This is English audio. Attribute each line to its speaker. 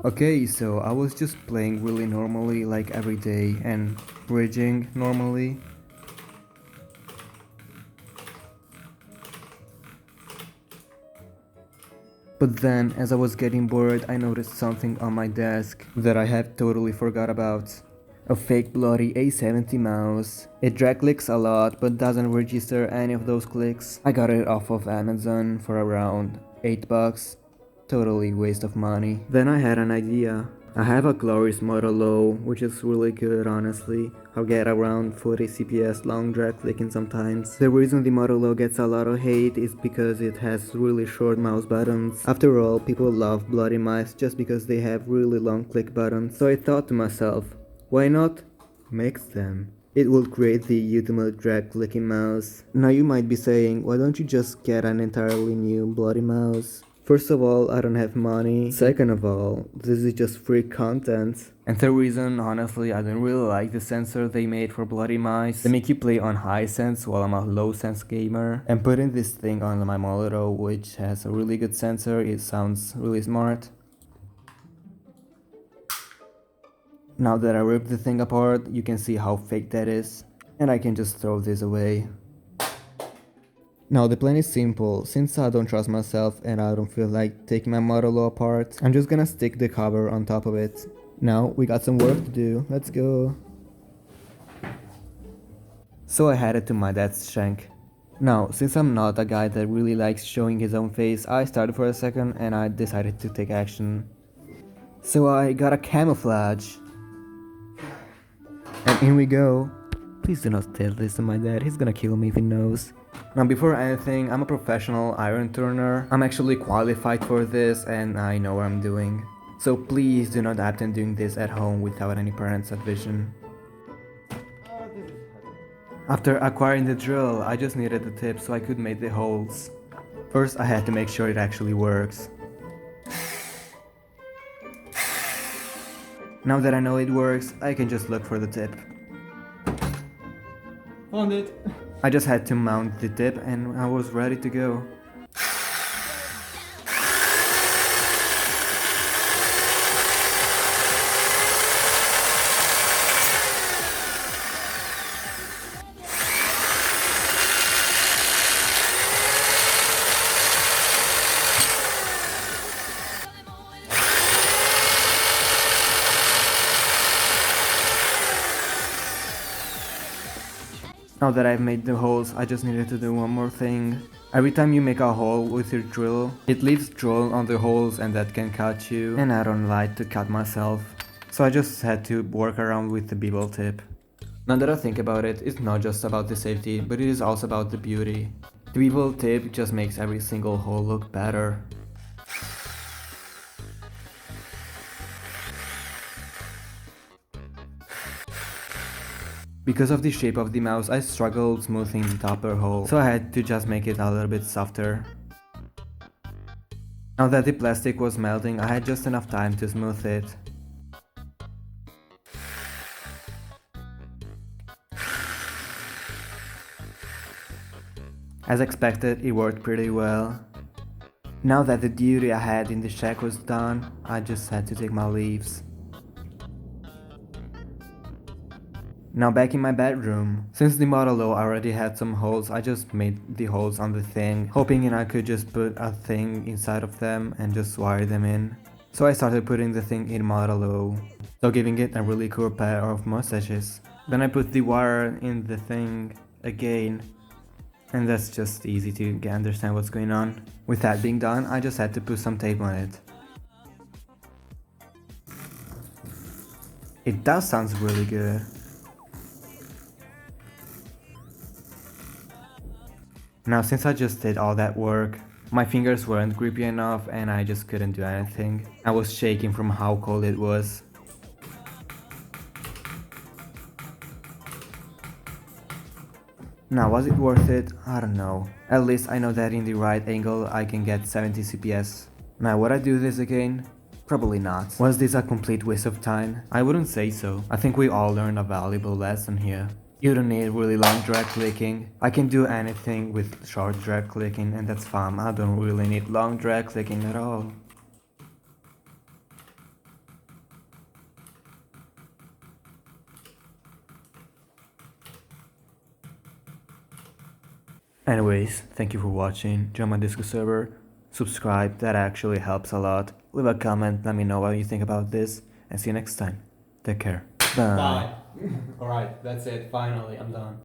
Speaker 1: Okay, so I was just playing really normally like every day and bridging normally. But then, as I was getting bored, I noticed something on my desk that I had totally forgot about. A fake bloody A70 mouse. It drag clicks a lot but doesn't register any of those clicks. I got it off of Amazon for around 8 bucks. Totally waste of money. Then I had an idea. I have a glorious Moto Low, which is really good honestly. I'll get around 40 CPS long drag clicking sometimes. The reason the Moto Low gets a lot of hate is because it has really short mouse buttons. After all, people love bloody mice just because they have really long click buttons. So I thought to myself, why not mix them? It will create the ultimate drag clicking mouse. Now you might be saying, why don't you just get an entirely new bloody mouse? First of all, I don't have money. Second of all, this is just free content. And third reason, honestly, I don't really like the sensor they made for bloody mice. They make you play on high sense while I'm a low sense gamer. And putting this thing on my monitor, which has a really good sensor, it sounds really smart. Now that I ripped the thing apart, you can see how fake that is. And I can just throw this away. Now the plan is simple. Since I don't trust myself and I don't feel like taking my model apart, I'm just gonna stick the cover on top of it. Now we got some work to do, let's go. So I headed to my dad's shank. Now, since I'm not a guy that really likes showing his own face, I started for a second and I decided to take action. So I got a camouflage. And in we go. Please do not tell this to my dad, he's gonna kill me if he knows. Now before anything, I'm a professional iron turner. I'm actually qualified for this and I know what I'm doing. So please do not attempt doing this at home without any parents' advision. After acquiring the drill, I just needed the tip so I could make the holes. First I had to make sure it actually works. Now that I know it works, I can just look for the tip.
Speaker 2: Found it.
Speaker 1: I just had to mount the tip and I was ready to go. Now that I've made the holes, I just needed to do one more thing. Every time you make a hole with your drill, it leaves drill on the holes and that can cut you, and I don't like to cut myself. So I just had to work around with the bevel tip. Now that I think about it, it's not just about the safety, but it is also about the beauty. The bevel tip just makes every single hole look better. Because of the shape of the mouse, I struggled smoothing the upper hole, so I had to just make it a little bit softer. Now that the plastic was melting, I had just enough time to smooth it. As expected, it worked pretty well. Now that the duty I had in the shack was done, I just had to take my leaves. Now back in my bedroom. Since the Model O already had some holes, I just made the holes on the thing, hoping I could just put a thing inside of them and just wire them in. So I started putting the thing in Model O, so giving it a really cool pair of mustaches. Then I put the wire in the thing again, and that's just easy to understand what's going on. With that being done, I just had to put some tape on it. It does sound really good. Now since I just did all that work, my fingers weren't grippy enough and I just couldn't do anything. I was shaking from how cold it was. Now was it worth it? I don't know. At least I know that in the right angle I can get 70 CPS. Now would I do this again? Probably not. Was this a complete waste of time? I wouldn't say so. I think we all learned a valuable lesson here. You don't need really long drag clicking. I can do anything with short drag clicking and that's fine. I don't really need long drag clicking at all. Anyways, thank you for watching. Join my Discord server. Subscribe, that actually helps a lot. Leave a comment, let me know what you think about this. And see you next time. Take care. Bye.
Speaker 2: Alright, that's it. Finally, I'm done.